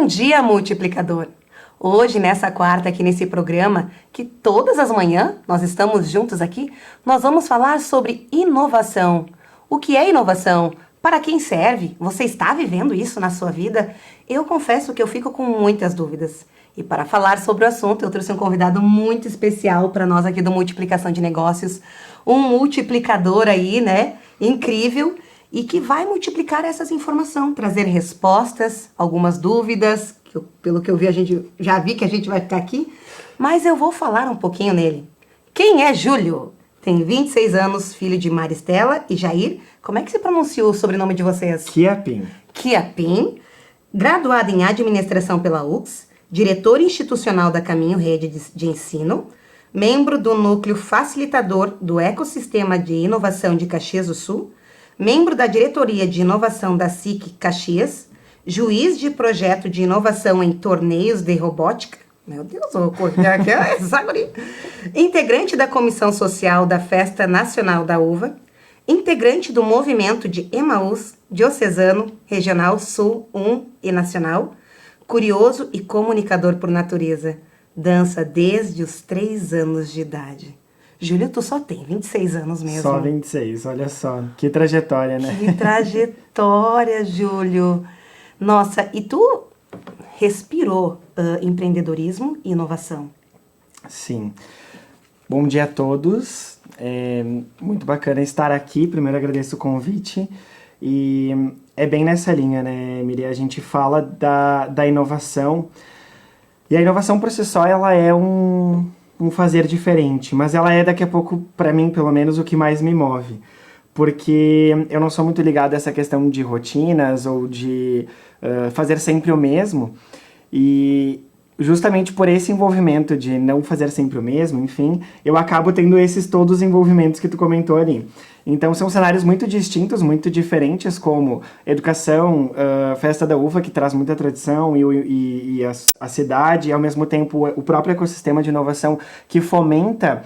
dia, multiplicador! Hoje, nessa quarta, aqui nesse programa, que todas as manhãs nós estamos juntos aqui, nós vamos falar sobre inovação. O que é inovação? Para quem serve? Você está vivendo isso na sua vida? Eu confesso que eu fico com muitas dúvidas. E para falar sobre o assunto, eu trouxe um convidado muito especial para nós aqui do Multiplicação de Negócios. Um multiplicador aí, né? Incrível. E que vai multiplicar essas informações, trazer respostas, algumas dúvidas, que pelo que eu vi, a gente já vi que a gente vai ficar aqui, mas eu vou falar um pouquinho nele. Quem é Júlio? Tem 26 anos, filho de Maristela e Jair. Como é que se pronuncia o sobrenome de vocês? Chiapin. Chiapin, graduado em administração pela UX, diretor institucional da Caminho Rede de Ensino, membro do núcleo facilitador do ecossistema de inovação de Caxias do Sul, membro da diretoria de inovação da SIC Caxias, juiz de projeto de inovação em torneios de robótica, meu Deus, eu vou correr aqui, essa guria. Integrante da comissão social da Festa Nacional da Uva, integrante do movimento de Emaús Diocesano, Regional Sul 1 e Nacional, curioso e comunicador por natureza, dança desde os 3 anos de idade. Júlio, tu só tem 26 anos mesmo. Só 26, olha só. Que trajetória, né? Que trajetória, Júlio. Nossa, e tu respirou empreendedorismo e inovação. Sim. Bom dia a todos. É muito bacana estar aqui. Primeiro agradeço o convite. E é bem nessa linha, né, Miriam? A gente fala da inovação. E a inovação por si só, ela é um fazer diferente, mas ela é daqui a pouco, para mim, pelo menos, o que mais me move, porque eu não sou muito ligado a essa questão de rotinas ou de fazer sempre o mesmo, e justamente por esse envolvimento de não fazer sempre o mesmo, enfim, eu acabo tendo esses todos os envolvimentos que tu comentou ali. Então são cenários muito distintos, muito diferentes, como educação, Festa da Uva, que traz muita tradição, e a cidade, e ao mesmo tempo o próprio ecossistema de inovação que fomenta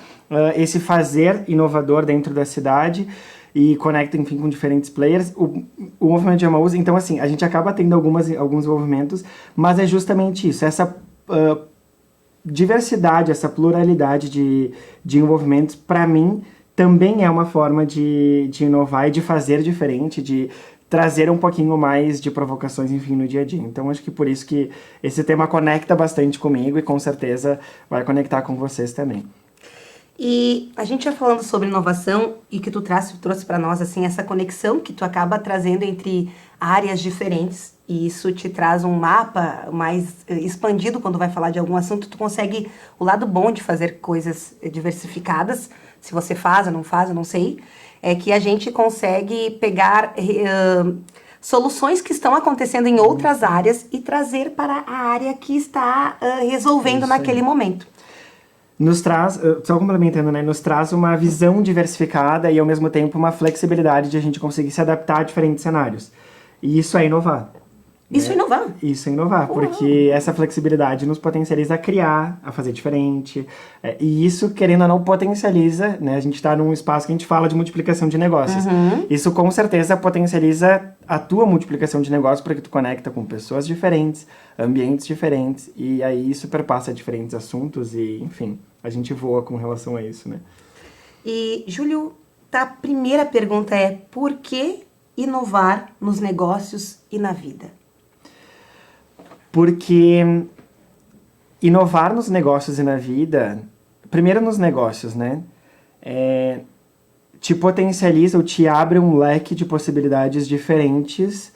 esse fazer inovador dentro da cidade e conecta, enfim, com diferentes players. O movimento de Emaús, então assim, a gente acaba tendo alguns envolvimentos, mas é justamente isso, essa diversidade, essa pluralidade de envolvimentos, para mim, também é uma forma de inovar e de fazer diferente, de trazer um pouquinho mais de provocações, enfim, no dia a dia. Então, acho que por isso que esse tema conecta bastante comigo e com certeza vai conectar com vocês também. E a gente já falando sobre inovação e que tu trouxe para nós, assim, essa conexão que tu acaba trazendo entre áreas diferentes, e isso te traz um mapa mais expandido quando vai falar de algum assunto. Tu consegue o lado bom de fazer coisas diversificadas, se você faz ou não sei, é que a gente consegue pegar soluções que estão acontecendo em outras áreas e trazer para a área que está resolvendo naquele momento. Nos traz, só complementando, né, nos traz uma visão diversificada e ao mesmo tempo uma flexibilidade de a gente conseguir se adaptar a diferentes cenários. E isso é inovar. Isso é inovar? Isso é inovar, porque essa flexibilidade nos potencializa a criar, a fazer diferente, e isso, querendo ou não, potencializa, né, a gente está num espaço que a gente fala de multiplicação de negócios. Isso com certeza potencializa a tua multiplicação de negócios, porque tu conecta com pessoas diferentes, ambientes diferentes, e aí isso perpassa diferentes assuntos e, enfim, a gente voa com relação a isso, né? E, Júlio, a primeira pergunta é: por que inovar nos negócios e na vida? Porque inovar nos negócios e na vida, primeiro nos negócios, né, te potencializa ou te abre um leque de possibilidades diferentes,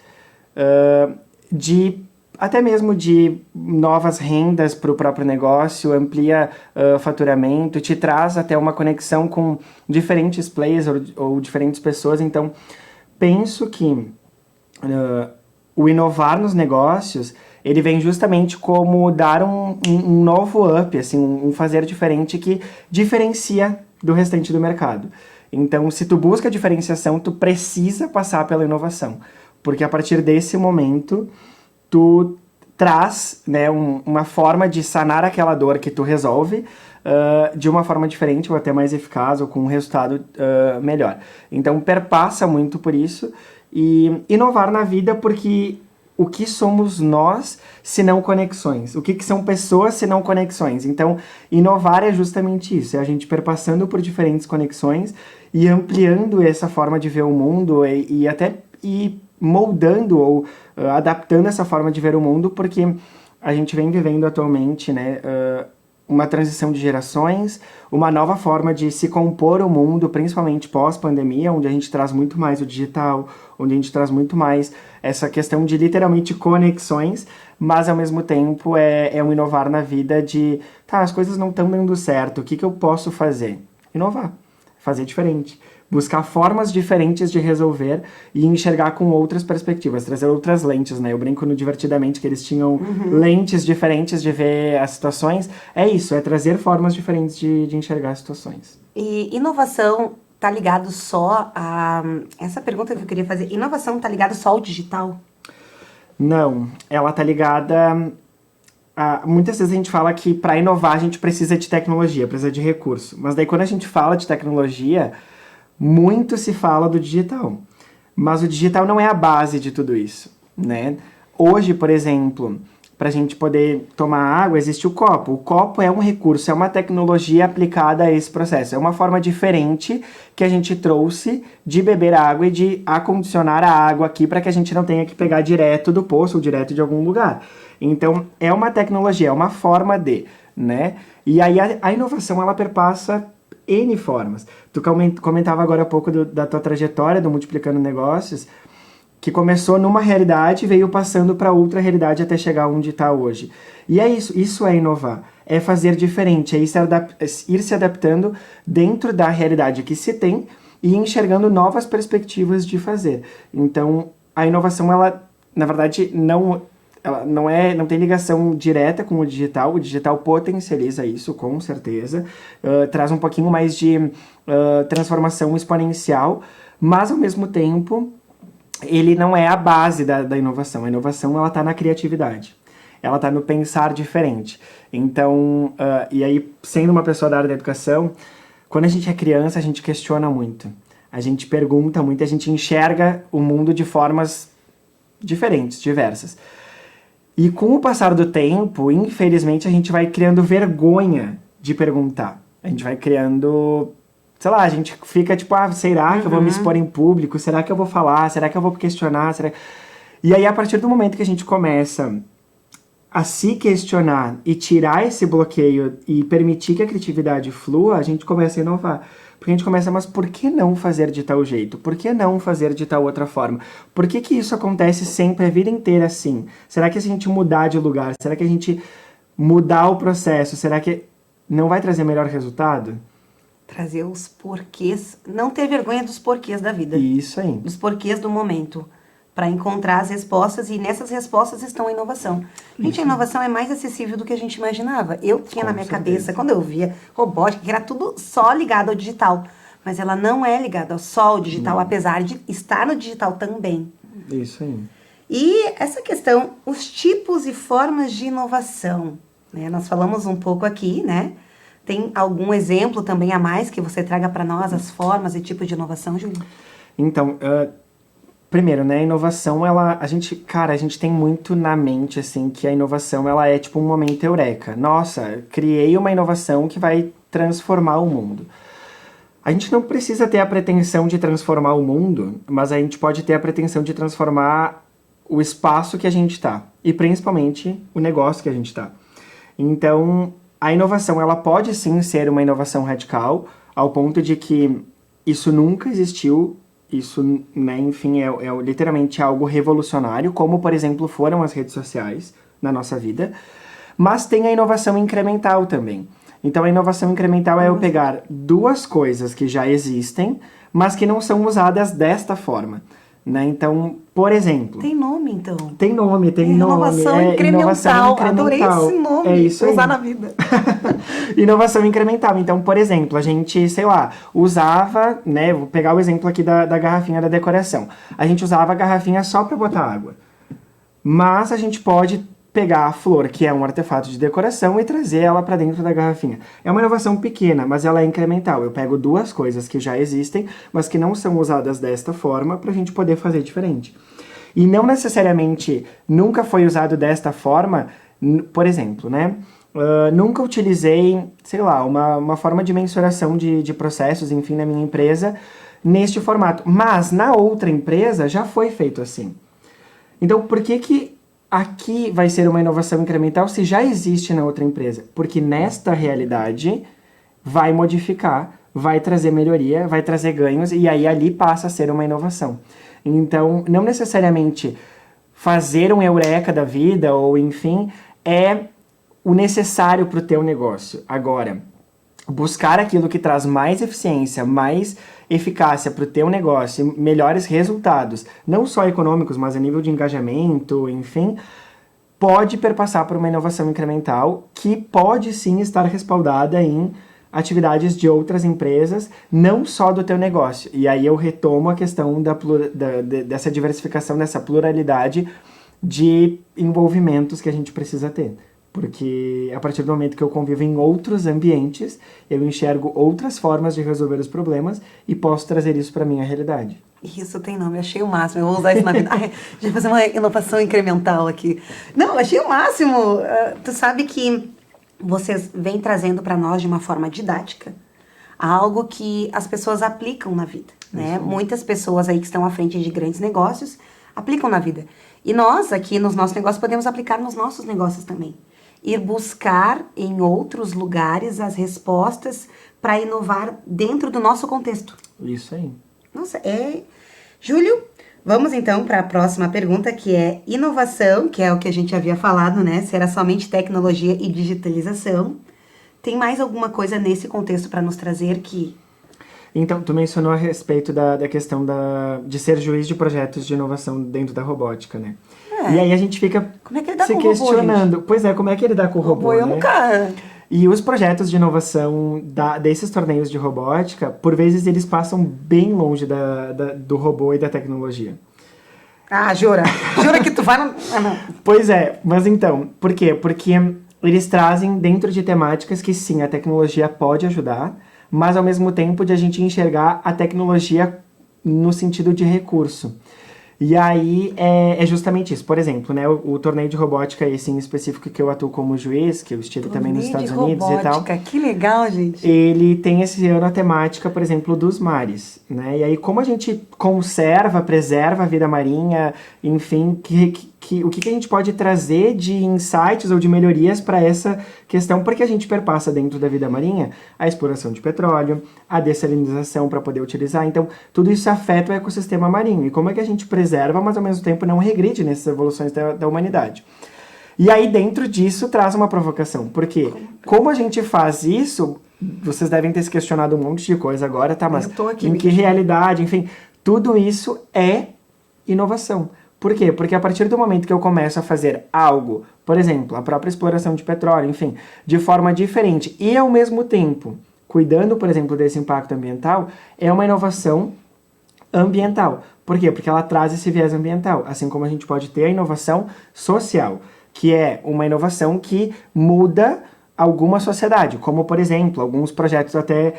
até mesmo de novas rendas para o próprio negócio, amplia faturamento, te traz até uma conexão com diferentes players ou diferentes pessoas. Então, penso que o inovar nos negócios, ele vem justamente como dar um novo up, assim, um fazer diferente que diferencia do restante do mercado. Então, se tu busca diferenciação, tu precisa passar pela inovação, porque a partir desse momento, tu traz, né, uma forma de sanar aquela dor que tu resolve de uma forma diferente, ou até mais eficaz, ou com um resultado melhor. Então, perpassa muito por isso, e inovar na vida porque o que somos nós se não conexões? O que são pessoas se não conexões? Então, inovar é justamente isso, é a gente perpassando por diferentes conexões e ampliando essa forma de ver o mundo e até ir moldando ou adaptando essa forma de ver o mundo, porque a gente vem vivendo atualmente, né, uma transição de gerações, uma nova forma de se compor o mundo, principalmente pós-pandemia, onde a gente traz muito mais o digital, onde a gente traz muito mais essa questão de literalmente conexões, mas ao mesmo tempo é um inovar na vida de, tá, as coisas não estão dando certo, o que eu posso fazer? Inovar, fazer diferente. Buscar formas diferentes de resolver e enxergar com outras perspectivas, trazer outras lentes, né? Eu brinco no Divertidamente que eles tinham lentes diferentes de ver as situações. É isso, é trazer formas diferentes de enxergar as situações. E inovação tá ligado só a... Essa pergunta que eu queria fazer, inovação tá ligado só ao digital? Não, ela tá ligada... muitas vezes a gente fala que para inovar a gente precisa de tecnologia, precisa de recurso. Mas daí quando a gente fala de tecnologia... muito se fala do digital, mas o digital não é a base de tudo isso, né? Hoje, por exemplo, para a gente poder tomar água, existe o copo. O copo é um recurso, é uma tecnologia aplicada a esse processo. É uma forma diferente que a gente trouxe de beber água e de acondicionar a água aqui para que a gente não tenha que pegar direto do poço ou direto de algum lugar. Então, é uma tecnologia, é uma forma de, né? E aí a inovação, ela perpassa N formas. Tu comentava agora há pouco da tua trajetória do Multiplicando Negócios, que começou numa realidade e veio passando para outra realidade até chegar onde está hoje. E é isso é inovar, é fazer diferente, é ir se adaptando dentro da realidade que se tem e enxergando novas perspectivas de fazer. Então, a inovação, ela, na verdade, ela não tem ligação direta com o digital potencializa isso, com certeza, traz um pouquinho mais de transformação exponencial, mas ao mesmo tempo ele não é a base da inovação. A inovação, ela está na criatividade, ela está no pensar diferente. Então, e aí, sendo uma pessoa da área da educação, quando a gente é criança, a gente questiona muito, a gente pergunta muito, a gente enxerga o mundo de formas diferentes, diversas. E com o passar do tempo, infelizmente, a gente vai criando vergonha de perguntar. A gente vai criando, sei lá, a gente fica tipo, será que eu vou me expor em público? Será que eu vou falar? Será que eu vou questionar? E aí, a partir do momento que a gente começa a se questionar e tirar esse bloqueio e permitir que a criatividade flua, a gente começa a inovar. Porque a gente começa, mas por que não fazer de tal jeito? Por que não fazer de tal outra forma? Por que isso acontece sempre a vida inteira assim? Será que se a gente mudar de lugar, será que a gente mudar o processo, será que não vai trazer melhor resultado? Trazer os porquês, não ter vergonha dos porquês da vida. Isso aí. Dos porquês do momento, para encontrar as respostas, e nessas respostas estão a inovação. Gente, a inovação é mais acessível do que a gente imaginava. Eu tinha na minha cabeça, quando eu via robótica, que era tudo só ligado ao digital. Mas ela não é ligada só ao digital, apesar de estar no digital também. Isso aí. E essa questão, os tipos e formas de inovação, né? Nós falamos um pouco aqui, né? Tem algum exemplo também a mais que você traga para nós, as formas e tipos de inovação, Júlio? Então, primeiro, né, a inovação, a gente tem muito na mente, assim, que a inovação, ela é tipo um momento eureka. Nossa, criei uma inovação que vai transformar o mundo. A gente não precisa ter a pretensão de transformar o mundo, mas a gente pode ter a pretensão de transformar o espaço que a gente está, e principalmente o negócio que a gente está. Então, a inovação, ela pode sim ser uma inovação radical, ao ponto de que isso nunca existiu. Isso, né, enfim, é literalmente algo revolucionário, como, por exemplo, foram as redes sociais na nossa vida. Mas tem a inovação incremental também. Então, a inovação incremental é eu pegar duas coisas que já existem, mas que não são usadas desta forma, né? Então, por exemplo... Tem nome, então? Tem nome. Inovação incremental. Inovação incremental. Adorei esse nome. É isso aí. Usar na vida. Inovação incremental. Então, por exemplo, a gente, sei lá, usava, né, vou pegar o exemplo aqui da garrafinha da decoração. A gente usava a garrafinha só para botar água. Mas a gente pode pegar a flor, que é um artefato de decoração, e trazer ela para dentro da garrafinha. É uma inovação pequena, mas ela é incremental. Eu pego duas coisas que já existem, mas que não são usadas desta forma, para a gente poder fazer diferente. E não necessariamente nunca foi usado desta forma, por exemplo, né? Nunca utilizei, sei lá, uma forma de mensuração de processos, enfim, na minha empresa, neste formato. Mas na outra empresa já foi feito assim. Então, por que aqui vai ser uma inovação incremental se já existe na outra empresa? Porque nesta realidade vai modificar, vai trazer melhoria, vai trazer ganhos, e aí ali passa a ser uma inovação. Então, não necessariamente fazer um eureka da vida, ou enfim, é o necessário para o teu negócio. Agora, buscar aquilo que traz mais eficiência, mais eficácia para o teu negócio, melhores resultados, não só econômicos, mas a nível de engajamento, enfim, pode perpassar por uma inovação incremental que pode sim estar respaldada em atividades de outras empresas, não só do teu negócio. E aí eu retomo a questão dessa diversificação, dessa pluralidade de envolvimentos que a gente precisa ter. Porque a partir do momento que eu convivo em outros ambientes, eu enxergo outras formas de resolver os problemas e posso trazer isso para a minha realidade. Isso tem nome, eu achei o máximo. Eu vou usar isso na vida. Ai, deixa eu fazer uma inovação incremental aqui. Não, eu achei o máximo. Tu sabe que vocês vêm trazendo para nós de uma forma didática algo que as pessoas aplicam na vida, né? Muitas pessoas aí que estão à frente de grandes negócios aplicam na vida. E nós aqui nos nossos negócios podemos aplicar nos nossos negócios também. Ir buscar em outros lugares as respostas para inovar dentro do nosso contexto. Isso aí. Nossa, Júlio, vamos então para a próxima pergunta, que é inovação, que é o que a gente havia falado, né? Se era somente tecnologia e digitalização. Tem mais alguma coisa nesse contexto para nos trazer que... Então, tu mencionou a respeito da questão de ser juiz de projetos de inovação dentro da robótica, né? E aí a gente fica como é que ele dá se com questionando. O robô, pois é, como é que ele dá com o robô, eu né? nunca... E os projetos de inovação desses torneios de robótica, por vezes eles passam bem longe do robô e da tecnologia. Ah, jura? Jura que tu vai no... Ah, não. Pois é, mas então, por quê? Porque eles trazem dentro de temáticas que sim, a tecnologia pode ajudar, mas ao mesmo tempo de a gente enxergar a tecnologia no sentido de recurso. E aí é justamente isso. Por exemplo, né, o torneio de robótica, esse em específico que eu atuo como juiz, que eu estive também nos Estados Unidos e tal. Que legal, gente. Ele tem esse ano a temática, por exemplo, dos mares, né? E aí como a gente conserva, preserva a vida marinha, enfim, o que a gente pode trazer de insights ou de melhorias para essa questão, porque a gente perpassa dentro da vida marinha a exploração de petróleo, a dessalinização para poder utilizar. Então, tudo isso afeta o ecossistema marinho. E como é que a gente preserva, mas ao mesmo tempo não regride nessas evoluções da humanidade? E aí, dentro disso, traz uma provocação. Porque como a gente faz isso, vocês devem ter se questionado um monte de coisa agora, tá? Mas em que realidade, enfim, tudo isso é inovação. Por quê? Porque a partir do momento que eu começo a fazer algo, por exemplo, a própria exploração de petróleo, enfim, de forma diferente e ao mesmo tempo cuidando, por exemplo, desse impacto ambiental, é uma inovação ambiental. Por quê? Porque ela traz esse viés ambiental, assim como a gente pode ter a inovação social, que é uma inovação que muda alguma sociedade, como, por exemplo, alguns projetos até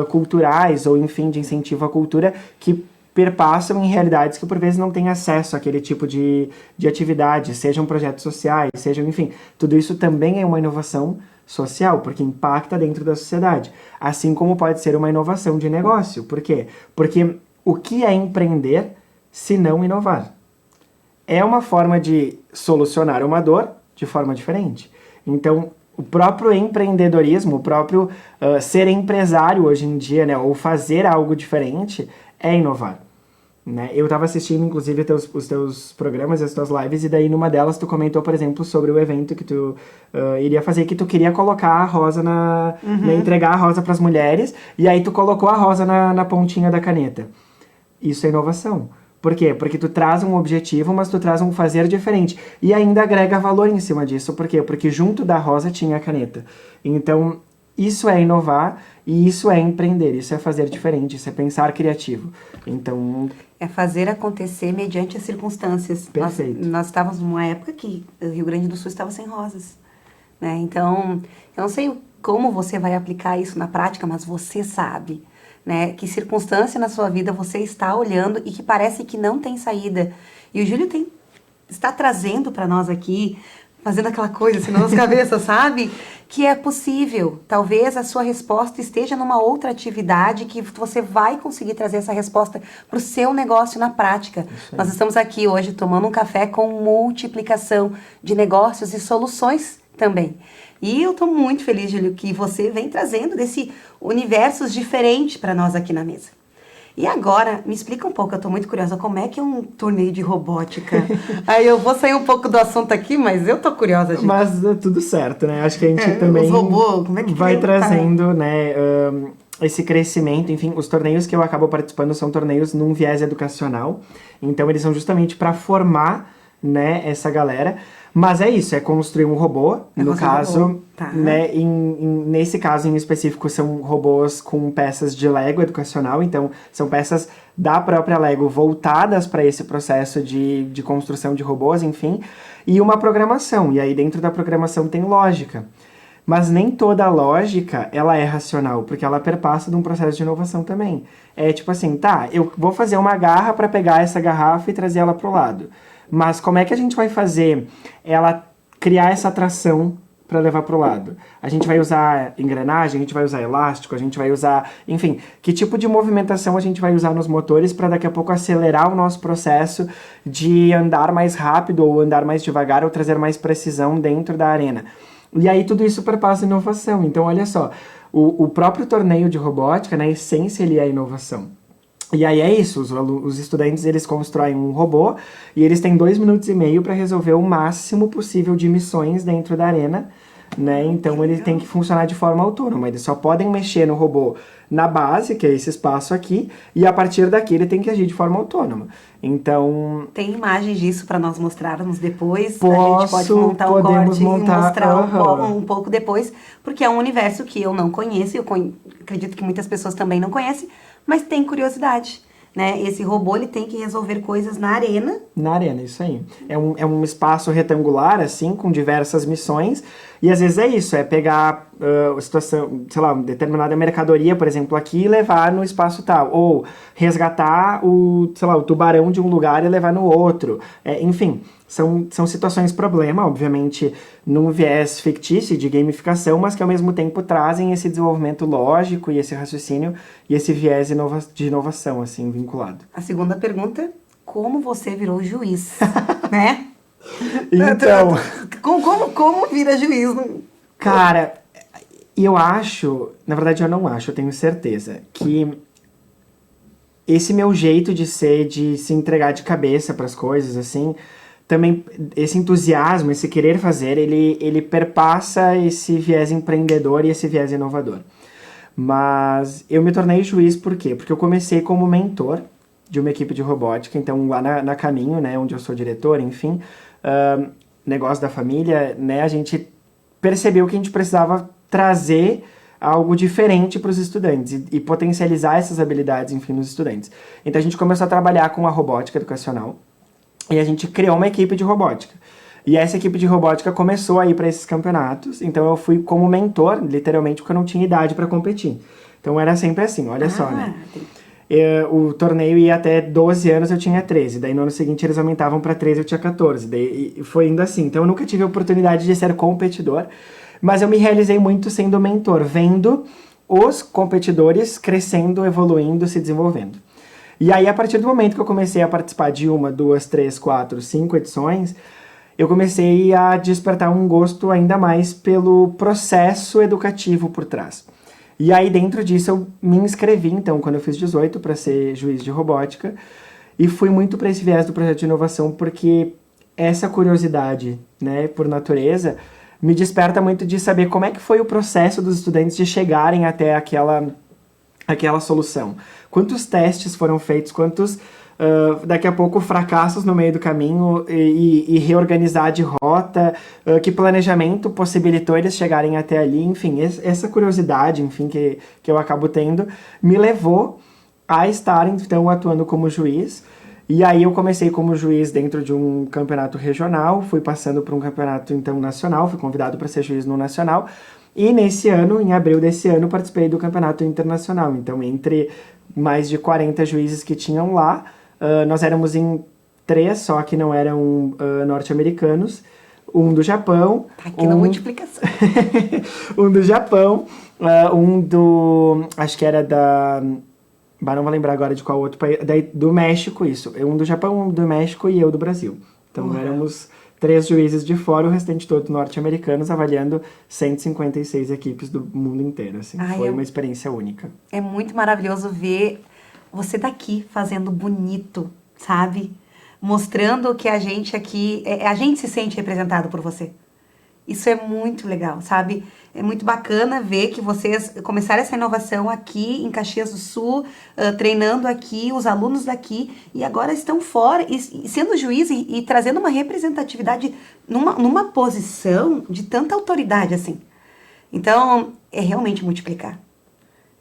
culturais ou, enfim, de incentivo à cultura que perpassam em realidades que por vezes não têm acesso àquele tipo de atividade, sejam projetos sociais, sejam, enfim, tudo isso também é uma inovação social, porque impacta dentro da sociedade, assim como pode ser uma inovação de negócio. Por quê? Porque o que é empreender se não inovar? É uma forma de solucionar uma dor de forma diferente. Então, o próprio empreendedorismo, o próprio ser empresário hoje em dia, né, ou fazer algo diferente, é inovar. Né? Eu estava assistindo, inclusive, os teus programas e as tuas lives, e daí numa delas tu comentou, por exemplo, sobre o evento que tu iria fazer, que tu queria colocar a rosa né, entregar a rosa para as mulheres, e aí tu colocou a rosa na pontinha da caneta. Isso é inovação. Por quê? Porque tu traz um objetivo, mas tu traz um fazer diferente. E ainda agrega valor em cima disso. Por quê? Porque junto da rosa tinha a caneta. Então, isso é inovar e isso é empreender. Isso é fazer diferente, isso é pensar criativo. Então... é fazer acontecer mediante as circunstâncias. Perfeito. Nós estávamos numa época que o Rio Grande do Sul estava sem rosas. Né? Então, eu não sei como você vai aplicar isso na prática, mas você sabe. né? Que circunstância na sua vida você está olhando e que parece que não tem saída. E o Júlio está trazendo para nós aqui, fazendo aquela coisa assim na nossa cabeça, sabe? Que é possível. Talvez a sua resposta esteja numa outra atividade que você vai conseguir trazer essa resposta para o seu negócio na prática. Nós estamos aqui hoje tomando um café com multiplicação de negócios e soluções também. E eu estou muito feliz, Júlio, que você vem trazendo desse universos diferente para nós aqui na mesa. E agora, me explica um pouco, eu tô muito curiosa, como é que é um torneio de robótica? Aí eu vou sair um pouco do assunto aqui, mas eu tô curiosa, gente. Mas é tudo certo, né? Acho que a gente também os robôs, como é que vai trazendo, né, esse crescimento. Enfim, os torneios que eu acabo participando são torneios num viés educacional. Então, eles são justamente para formar, né, essa galera. Mas é isso, é construir um robô, no caso, tá. Né, nesse caso em específico são robôs com peças de Lego educacional, então são peças da própria Lego voltadas para esse processo de construção de robôs, enfim, e uma programação, e aí dentro da programação tem lógica. Mas nem toda a lógica, ela é racional, porque ela perpassa de um processo de inovação também. É tipo assim, tá, eu vou fazer uma garra para pegar essa garrafa e trazer ela pro lado. Mas como é que a gente vai fazer ela criar essa tração para levar para o lado? A gente vai usar engrenagem, a gente vai usar elástico, a gente vai usar... Enfim, que tipo de movimentação a gente vai usar nos motores para daqui a pouco acelerar o nosso processo de andar mais rápido ou andar mais devagar ou trazer mais precisão dentro da arena. E aí tudo isso perpassa inovação. Então, olha só, o próprio torneio de robótica, na essência, ele é inovação. E aí é isso, os estudantes eles constroem um robô e eles têm 2 minutos e meio para resolver o máximo possível de missões dentro da arena, né? Então ele tem que funcionar de forma autônoma, eles só podem mexer no robô na base, que é esse espaço aqui, e a partir daqui ele tem que agir de forma autônoma. Então... Tem imagens disso para nós mostrarmos depois? A gente pode montar um corte e mostrar um pouco depois, porque é um universo que eu não conheço, acredito que muitas pessoas também não conhecem, mas tem curiosidade, né? Esse robô, ele tem que resolver coisas na arena. Na arena, isso aí. É um espaço retangular, assim, com diversas missões. E às vezes é isso, é pegar situação, sei lá, determinada mercadoria, por exemplo, aqui e levar no espaço tal. Ou resgatar o tubarão de um lugar e levar no outro. Enfim, são situações problema, obviamente, num viés fictício de gamificação, mas que ao mesmo tempo trazem esse desenvolvimento lógico e esse raciocínio e esse viés de inovação, assim, vinculado. A segunda pergunta, como você virou juiz, né? Então... Como vira juiz? Cara, eu acho, na verdade eu não acho, eu tenho certeza, que esse meu jeito de ser, de se entregar de cabeça para as coisas, assim, também esse entusiasmo, esse querer fazer, ele perpassa esse viés empreendedor e esse viés inovador. Mas eu me tornei juiz por quê? Porque eu comecei como mentor de uma equipe de robótica, então lá na Caminho, né, onde eu sou diretor, enfim, negócio da família, né, a gente percebeu que a gente precisava trazer algo diferente para os estudantes e potencializar essas habilidades, enfim, nos estudantes. Então a gente começou a trabalhar com a robótica educacional e a gente criou uma equipe de robótica. E essa equipe de robótica começou a ir para esses campeonatos, então eu fui como mentor, literalmente, porque eu não tinha idade para competir. Então era sempre assim, olha só, né? O torneio ia até 12 anos, eu tinha 13. Daí no ano seguinte eles aumentavam para 13, eu tinha 14. Daí foi indo assim. Então eu nunca tive a oportunidade de ser competidor, mas eu me realizei muito sendo mentor, vendo os competidores crescendo, evoluindo, se desenvolvendo. E aí, a partir do momento que eu comecei a participar de 1, 2, 3, 4, 5 edições, eu comecei a despertar um gosto ainda mais pelo processo educativo por trás. E aí, dentro disso, eu me inscrevi, então, quando eu fiz 18, para ser juiz de robótica, e fui muito para esse viés do projeto de inovação, porque essa curiosidade, né, por natureza, me desperta muito de saber como é que foi o processo dos estudantes de chegarem até aquela solução. Quantos testes foram feitos, quantos, daqui a pouco, fracassos no meio do caminho e reorganizar de rota, que planejamento possibilitou eles chegarem até ali, enfim, essa curiosidade, enfim, que eu acabo tendo, me levou a estar, então, atuando como juiz. E aí eu comecei como juiz dentro de um campeonato regional, fui passando por um campeonato, então, nacional, fui convidado para ser juiz no nacional, E nesse ano, em abril desse ano, participei do campeonato internacional. Então, entre mais de 40 juízes que tinham lá, nós éramos em 3, só que não eram norte-americanos. Um do Japão. Tá aqui na multiplicação. Um do Japão, um do... acho que era da... não vou lembrar agora de qual outro país. Do México, isso. Um do Japão, um do México e eu do Brasil. Então éramos 3 juízes de fora, o restante todo norte-americanos, avaliando 156 equipes do mundo inteiro. Assim. Foi uma experiência única. É muito maravilhoso ver você daqui fazendo bonito, sabe? Mostrando que a gente aqui, a gente se sente representado por você. Isso é muito legal, sabe? É muito bacana ver que vocês começaram essa inovação aqui em Caxias do Sul, treinando aqui, os alunos daqui, e agora estão fora, e sendo juiz e trazendo uma representatividade numa posição de tanta autoridade assim. Então, é realmente multiplicar.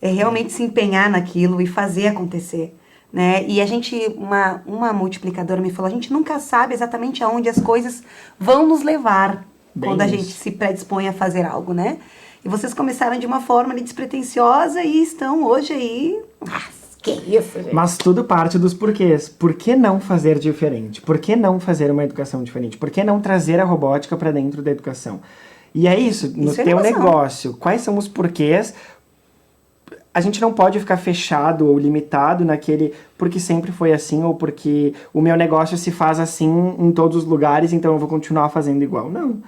É realmente se empenhar naquilo e fazer acontecer. Né? E a gente, uma multiplicadora me falou, a gente nunca sabe exatamente aonde as coisas vão nos levar quando a gente se predispõe a fazer algo, né? E vocês começaram de uma forma despretensiosa e estão hoje aí... que isso, gente! Mas tudo parte dos porquês. Por que não fazer diferente? Por que não fazer uma educação diferente? Por que não trazer a robótica para dentro da educação? E é isso, no teu negócio, quais são os porquês? A gente não pode ficar fechado ou limitado naquele porque sempre foi assim ou porque o meu negócio se faz assim em todos os lugares, então eu vou continuar fazendo igual. Não.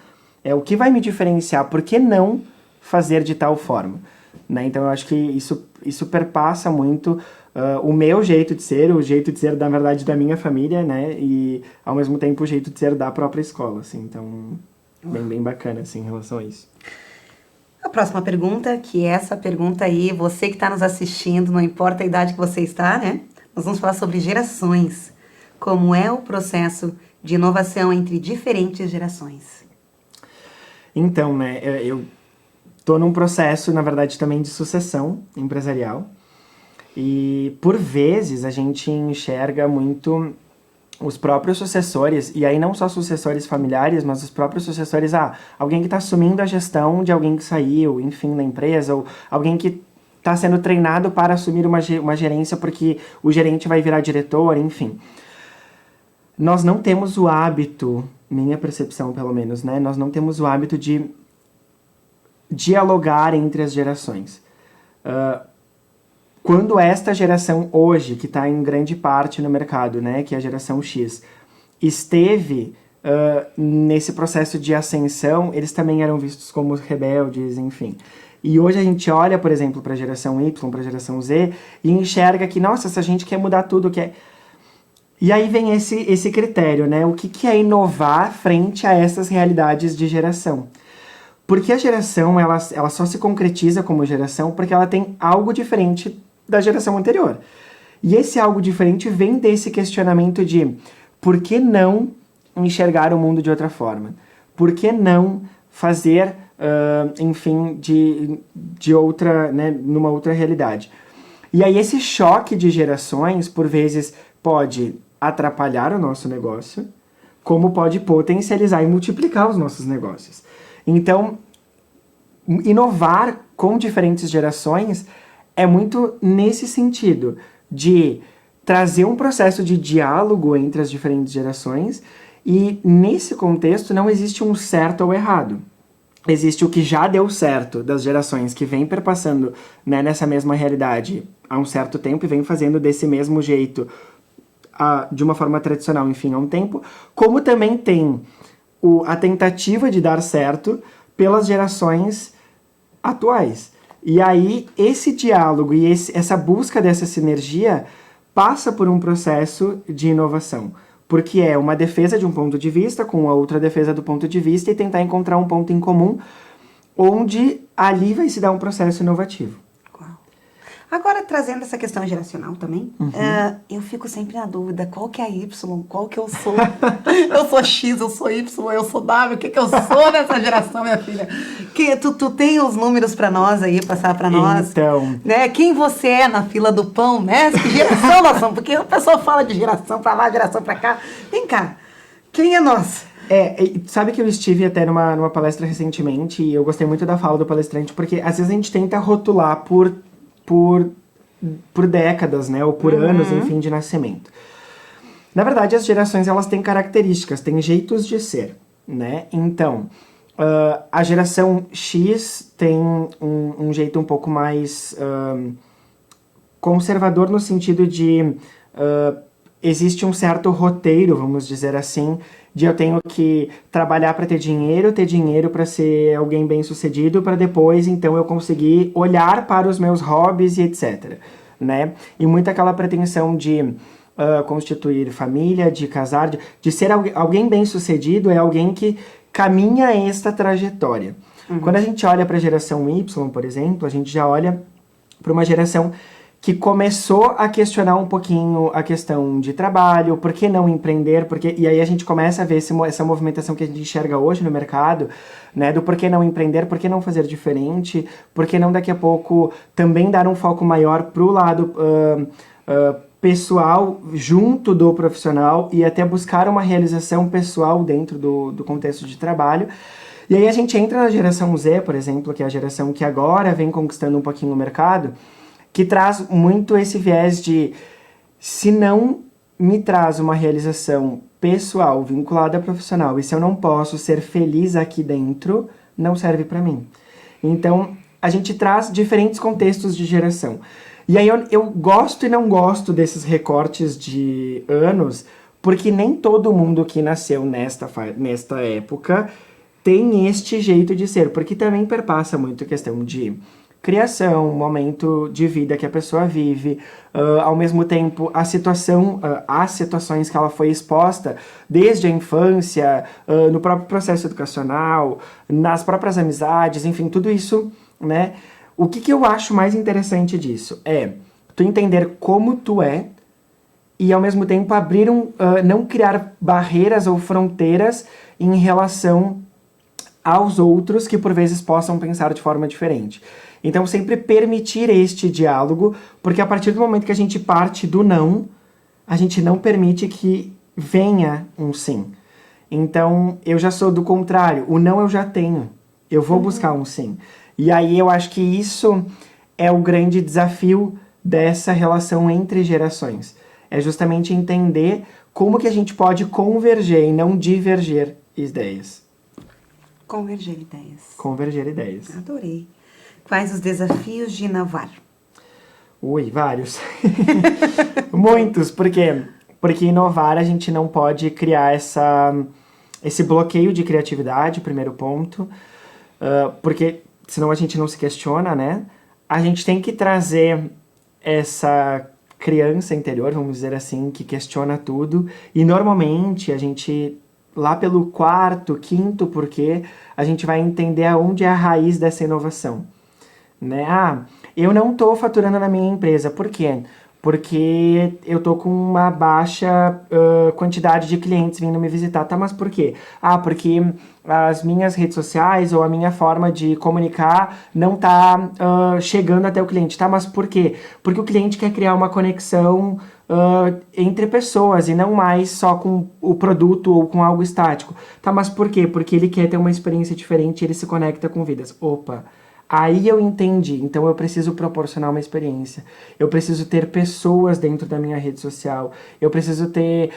É o que vai me diferenciar. Por que não fazer de tal forma? Né? Então eu acho que isso perpassa muito o meu jeito de ser, o jeito de ser, na verdade, da minha família, né? E ao mesmo tempo o jeito de ser da própria escola. Assim. Então, bem bacana assim, em relação a isso. A próxima pergunta, que é essa pergunta aí, você que está nos assistindo, não importa a idade que você está, né? Nós vamos falar sobre gerações. Como é o processo de inovação entre diferentes gerações? Então, né, eu tô num processo, na verdade, também de sucessão empresarial. E, por vezes, a gente enxerga muito os próprios sucessores, e aí não só sucessores familiares, mas os próprios sucessores, alguém que está assumindo a gestão de alguém que saiu, enfim, da empresa, ou alguém que está sendo treinado para assumir uma gerência porque o gerente vai virar diretor, enfim. Nós não temos o hábito, minha percepção pelo menos, né? Nós não temos o hábito de dialogar entre as gerações. Quando esta geração hoje, que está em grande parte no mercado, né, que é a geração X, esteve nesse processo de ascensão, eles também eram vistos como rebeldes, enfim. E hoje a gente olha, por exemplo, para a geração Y, para a geração Z, e enxerga que, nossa, essa gente quer mudar tudo, quer... E aí vem esse critério, né? O que é inovar frente a essas realidades de geração? Porque a geração, ela só se concretiza como geração porque ela tem algo diferente da geração anterior. E esse algo diferente vem desse questionamento de por que não enxergar o mundo de outra forma? Por que não fazer, enfim, de outra, né, numa outra realidade? E aí esse choque de gerações, por vezes, pode atrapalhar o nosso negócio, como pode potencializar e multiplicar os nossos negócios. Então, inovar com diferentes gerações é muito nesse sentido, de trazer um processo de diálogo entre as diferentes gerações, e nesse contexto não existe um certo ou errado. Existe o que já deu certo das gerações que vem perpassando, né, nessa mesma realidade há um certo tempo e vem fazendo desse mesmo jeito, de uma forma tradicional, enfim, há um tempo, como também tem a tentativa de dar certo pelas gerações atuais. E aí, esse diálogo e essa busca dessa sinergia passa por um processo de inovação, porque é uma defesa de um ponto de vista com a outra defesa do ponto de vista e tentar encontrar um ponto em comum onde ali vai se dar um processo inovativo. Agora, trazendo essa questão geracional também, eu fico sempre na dúvida, qual que é a Y, qual que eu sou? Eu sou X, eu sou Y, eu sou W, o que eu sou nessa geração, minha filha? Tu tem os números para nós aí, passar para nós? Então... Né? Quem você é na fila do pão, né? Que geração nós somos? Porque a pessoa fala de geração para lá, geração para cá. Vem cá, quem é nós? Sabe que eu estive até numa palestra recentemente e eu gostei muito da fala do palestrante, porque às vezes a gente tenta rotular por décadas, né? Ou por anos, enfim, de nascimento. Na verdade, as gerações, elas têm características, têm jeitos de ser, né? Então, a geração X tem um jeito um pouco mais conservador no sentido de existe um certo roteiro, vamos dizer assim, de eu tenho que trabalhar para ter dinheiro para ser alguém bem-sucedido, para depois, então, eu conseguir olhar para os meus hobbies e etc, né? E muito aquela pretensão de constituir família, de casar, de ser alguém bem-sucedido, é alguém que caminha esta trajetória. Quando a gente olha para a geração Y, por exemplo, a gente já olha para uma geração que começou a questionar um pouquinho a questão de trabalho, por que não empreender, e aí a gente começa a ver essa movimentação que a gente enxerga hoje no mercado, né, do por que não empreender, por que não fazer diferente, por que não daqui a pouco também dar um foco maior para o lado pessoal junto do profissional e até buscar uma realização pessoal dentro do contexto de trabalho. E aí a gente entra na geração Z, por exemplo, que é a geração que agora vem conquistando um pouquinho o mercado, que traz muito esse viés de, se não me traz uma realização pessoal vinculada a profissional, e se eu não posso ser feliz aqui dentro, não serve para mim. Então, a gente traz diferentes contextos de geração. E aí eu gosto e não gosto desses recortes de anos, porque nem todo mundo que nasceu nesta época tem este jeito de ser, porque também perpassa muito a questão de criação, momento de vida que a pessoa vive, ao mesmo tempo as situações que ela foi exposta desde a infância, no próprio processo educacional, nas próprias amizades, enfim, tudo isso, né? O que eu acho mais interessante disso é tu entender como tu é e ao mesmo tempo abrir não criar barreiras ou fronteiras em relação aos outros que por vezes possam pensar de forma diferente. Então, sempre permitir este diálogo, porque a partir do momento que a gente parte do não, a gente não permite que venha um sim. Então, eu já sou do contrário, o não eu já tenho, eu vou buscar um sim. E aí eu acho que isso é o grande desafio dessa relação entre gerações. É justamente entender como que a gente pode converger e não diverger ideias. Converger ideias. Converger ideias. Adorei. Quais os desafios de inovar? Ui, vários. Muitos, porque inovar a gente não pode criar esse bloqueio de criatividade, primeiro ponto, porque senão a gente não se questiona, né? A gente tem que trazer essa criança interior, vamos dizer assim, que questiona tudo, e normalmente a gente, lá pelo quarto, quinto porquê, a gente vai entender aonde é a raiz dessa inovação. Né? Eu não estou faturando na minha empresa. Por quê? Porque eu tô com uma baixa quantidade de clientes vindo me visitar. Tá, mas por quê? Porque as minhas redes sociais ou a minha forma de comunicar não tá chegando até o cliente. Tá, mas por quê? Porque o cliente quer criar uma conexão entre pessoas e não mais só com o produto ou com algo estático. Tá, mas por quê? Porque ele quer ter uma experiência diferente e ele se conecta com vidas. Opa! Aí eu entendi, então eu preciso proporcionar uma experiência, eu preciso ter pessoas dentro da minha rede social, eu preciso ter,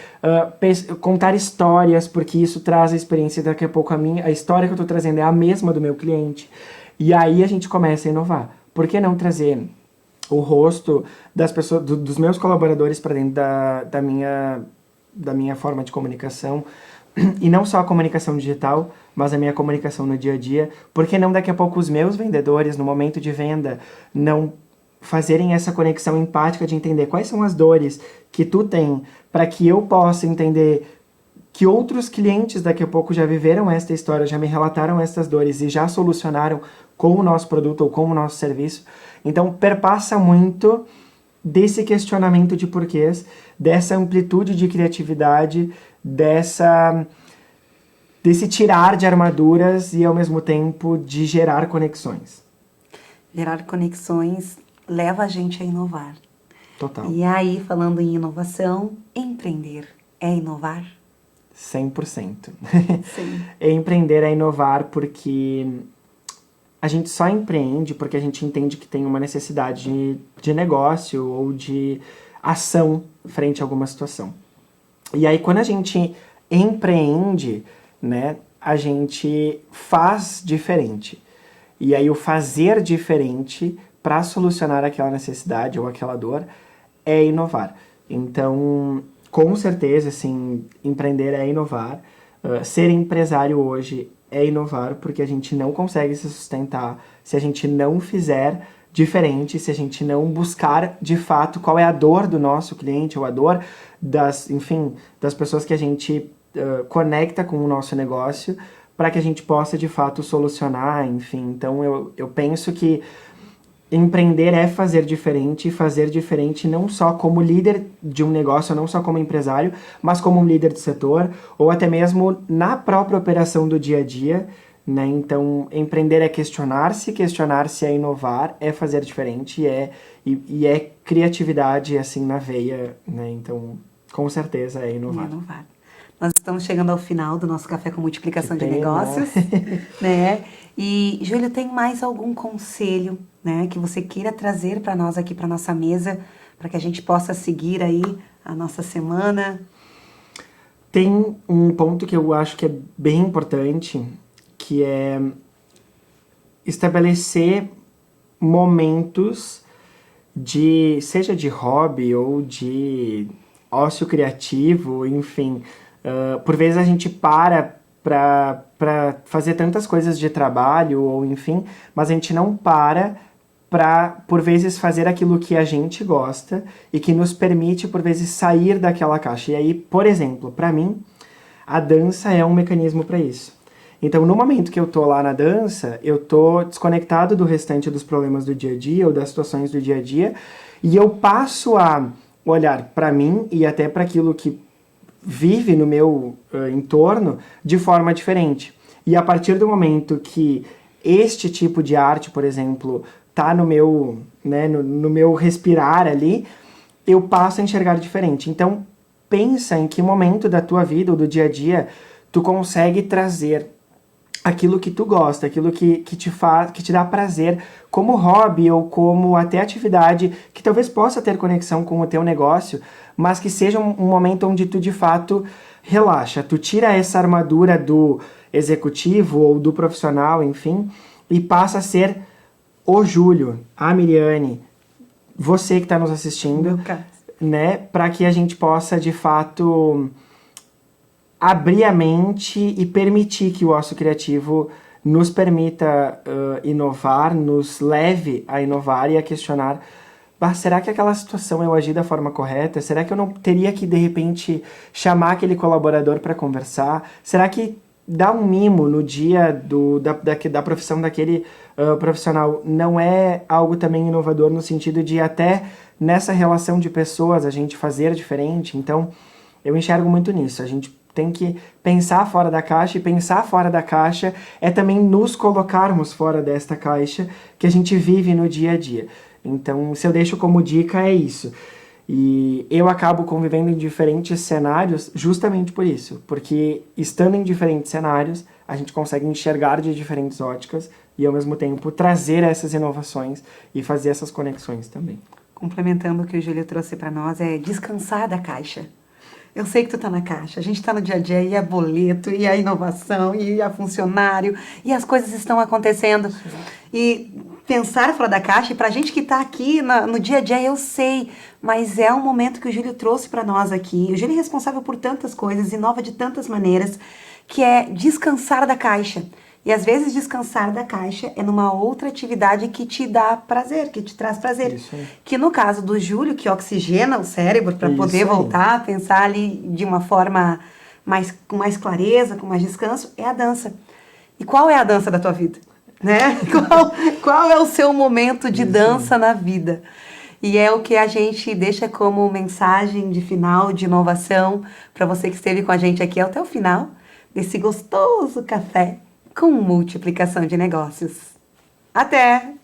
contar histórias, porque isso traz a experiência, daqui a pouco a história que eu estou trazendo é a mesma do meu cliente, e aí a gente começa a inovar. Por que não trazer o rosto das pessoas, dos meus colaboradores para dentro da minha forma de comunicação? E não só a comunicação digital, mas a minha comunicação no dia a dia. Por que não daqui a pouco os meus vendedores, no momento de venda, não fazerem essa conexão empática de entender quais são as dores que tu tem, para que eu possa entender que outros clientes daqui a pouco já viveram esta história, já me relataram estas dores e já solucionaram com o nosso produto ou com o nosso serviço. Então, perpassa muito desse questionamento de porquês, dessa amplitude de criatividade, desse tirar de armaduras e, ao mesmo tempo, de gerar conexões. Gerar conexões leva a gente a inovar. Total. E aí, falando em inovação, empreender é inovar? 100%. Sim. Empreender é inovar porque a gente só empreende porque a gente entende que tem uma necessidade de negócio ou de ação frente a alguma situação. E aí, quando a gente empreende, né, a gente faz diferente. E aí, o fazer diferente para solucionar aquela necessidade ou aquela dor é inovar. Então, com certeza, assim, empreender é inovar. Ser empresário hoje é inovar, porque a gente não consegue se sustentar se a gente não fizer diferente, se a gente não buscar de fato qual é a dor do nosso cliente ou a dor das pessoas que a gente conecta com o nosso negócio, para que a gente possa de fato solucionar, enfim. Então eu penso que empreender é fazer diferente não só como líder de um negócio, não só como empresário, mas como um líder de setor, ou até mesmo na própria operação do dia a dia, né? Então, empreender é questionar-se é inovar, é fazer diferente, e é criatividade, assim, na veia, né? Então, com certeza é inovar. É inovar. Nós estamos chegando ao final do nosso Café com Multiplicação de pena. Negócios, né? E, Júlio, tem mais algum conselho, né, que você queira trazer para nós aqui, para nossa mesa, para que a gente possa seguir aí a nossa semana? Tem um ponto que eu acho que é bem importante, que é estabelecer momentos seja de hobby ou de ócio criativo, enfim. Por vezes a gente para fazer tantas coisas de trabalho, ou enfim, mas a gente não para por vezes, fazer aquilo que a gente gosta e que nos permite, por vezes, sair daquela caixa. E aí, por exemplo, para mim, a dança é um mecanismo para isso. Então, no momento que eu tô lá na dança, eu tô desconectado do restante dos problemas do dia a dia ou das situações do dia a dia, e eu passo a olhar para mim e até para aquilo que vive no meu entorno de forma diferente. E a partir do momento que este tipo de arte, por exemplo, tá no meu, né, no meu respirar ali, eu passo a enxergar diferente. Então, pensa em que momento da tua vida ou do dia a dia tu consegue trazer aquilo que tu gosta, aquilo que te dá prazer como hobby ou como até atividade que talvez possa ter conexão com o teu negócio, mas que seja um momento onde tu de fato relaxa, tu tira essa armadura do executivo ou do profissional, enfim, e passa a ser o Júlio, a Miriane, você que está nos assistindo, né, para que a gente possa de fato abrir a mente e permitir que o ócio criativo nos permita inovar, nos leve a inovar e a questionar: será que aquela situação eu agi da forma correta? Será que eu não teria que, de repente, chamar aquele colaborador para conversar? Será que dar um mimo no dia da profissão daquele profissional não é algo também inovador no sentido de até nessa relação de pessoas a gente fazer diferente? Então, eu enxergo muito nisso. A gente tem que pensar fora da caixa, e pensar fora da caixa é também nos colocarmos fora desta caixa que a gente vive no dia a dia. Então, se eu deixo como dica, é isso. E eu acabo convivendo em diferentes cenários justamente por isso. Porque estando em diferentes cenários, a gente consegue enxergar de diferentes óticas e, ao mesmo tempo, trazer essas inovações e fazer essas conexões também. Complementando o que o Júlio trouxe para nós, é descansar da caixa. Eu sei que tu tá na caixa, a gente tá no dia a dia, e é boleto, e a inovação, e a funcionário, e as coisas estão acontecendo. Sim. E pensar fora da caixa, e pra gente que tá aqui no dia a dia, eu sei, mas é um momento que o Júlio trouxe para nós aqui. O Júlio é responsável por tantas coisas, inova de tantas maneiras, que é descansar da caixa. E às vezes descansar da caixa é numa outra atividade que te dá prazer, que te traz prazer. Isso aí. Que no caso do Júlio, que oxigena o cérebro para poder voltar a pensar ali de uma forma com mais clareza, com mais descanso, é a dança. E qual é a dança da tua vida? Né? Qual é o seu momento de dança na vida? E é o que a gente deixa como mensagem de final, de inovação, para você que esteve com a gente aqui até o final desse gostoso café com multiplicação de negócios. Até!